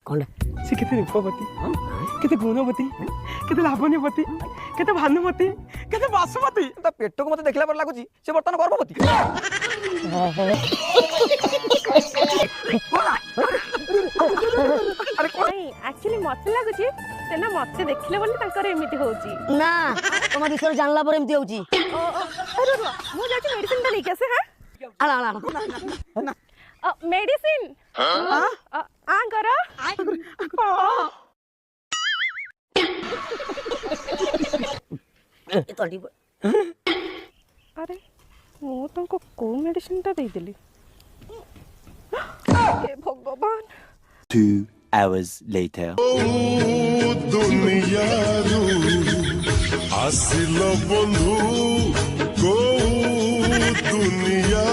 कौन से केते रूपवती केते गुणवती केते लावण्यवती केते भानुमती केते बासुमती ता पेट को मते देखला पर लागुची से बर्तन गर्भवती अरे कोन नहीं एक्चुअली मत लागुची से ना मत देखले बोली तांकर एमिति होउची ना तुम विषय जानला पर एमती होउची अरे मु जाची मेडिसिन ता लेके आसे हां आला आला मेडिसिन आ करो ए तोडी अरे मु तुमको को मेडिसिन ता दे देली हे भगवान 2 hours later. दुनियारू आसिल बंधु को दुनिया